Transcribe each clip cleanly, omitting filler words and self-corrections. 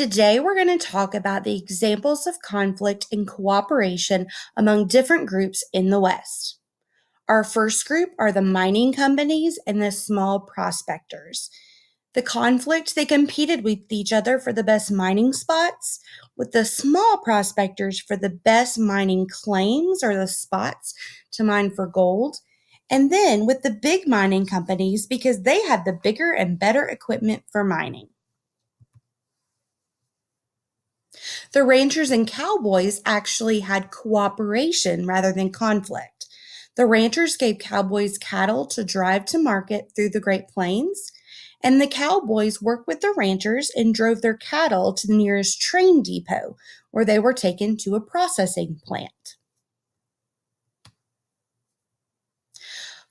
Today, we're going to talk about the examples of conflict and cooperation among different groups in the West. Our first group are the mining companies and the small prospectors. The conflict, they competed with each other for the best mining spots, with the small prospectors for the best mining claims or the spots to mine for gold, and then with the big mining companies because they had the bigger and better equipment for mining. The ranchers and cowboys actually had cooperation rather than conflict. The ranchers gave cowboys cattle to drive to market through the Great Plains, and the cowboys worked with the ranchers and drove their cattle to the nearest train depot, where they were taken to a processing plant.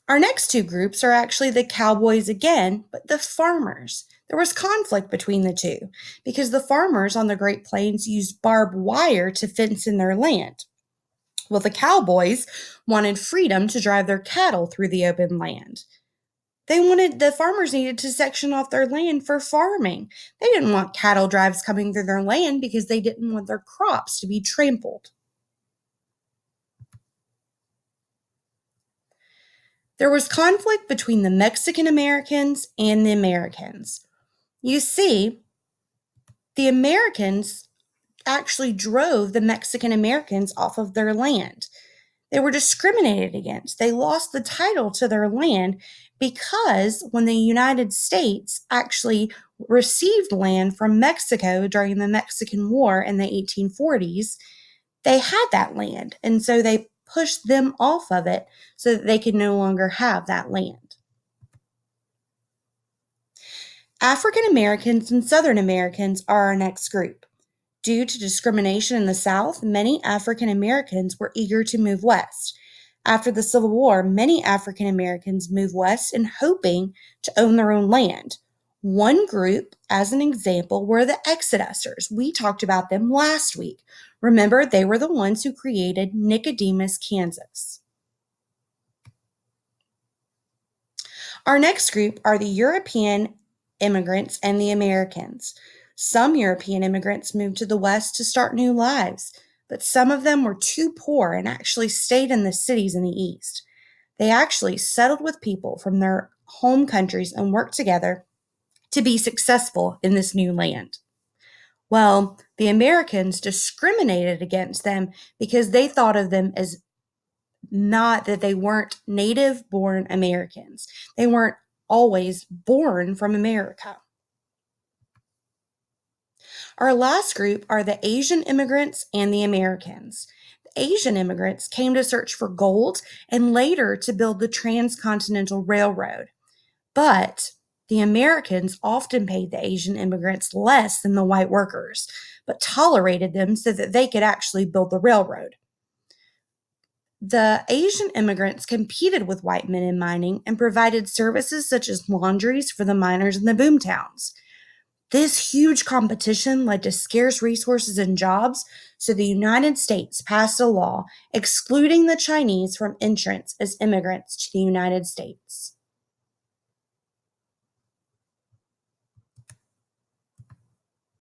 Our next two groups are actually the cowboys again, but the farmers. There was conflict between the two because the farmers on the Great Plains used barbed wire to fence in their land. Well, the cowboys wanted freedom to drive their cattle through the open land. The farmers needed to section off their land for farming. They didn't want cattle drives coming through their land because they didn't want their crops to be trampled. There was conflict between the Mexican Americans and the Americans. You see, the Americans actually drove the Mexican Americans off of their land. They were discriminated against. They lost the title to their land because when the United States actually received land from Mexico during the Mexican War in the 1840s, they had that land. And so they pushed them off of it so that they could no longer have that land. African Americans and Southern Americans are our next group. Due to discrimination in the South, many African Americans were eager to move west. After the Civil War, many African Americans moved west in hoping to own their own land. One group, as an example, were the Exodusters. We talked about them last week. Remember, they were the ones who created Nicodemus, Kansas. Our next group are the European immigrants and the Americans. Some European immigrants moved to the West to start new lives, but some of them were too poor and actually stayed in the cities in the East. They actually settled with people from their home countries and worked together to be successful in this new land. Well, the Americans discriminated against them because they thought of them as not that they weren't native born Americans. They weren't always born from America. Our last group are the Asian immigrants and the Americans. The Asian immigrants came to search for gold and later to build the Transcontinental Railroad. But the Americans often paid the Asian immigrants less than the white workers, but tolerated them so that they could actually build the railroad. The Asian immigrants competed with white men in mining and provided services such as laundries for the miners in the boomtowns. This huge competition led to scarce resources and jobs, so the United States passed a law excluding the Chinese from entrance as immigrants to the United States.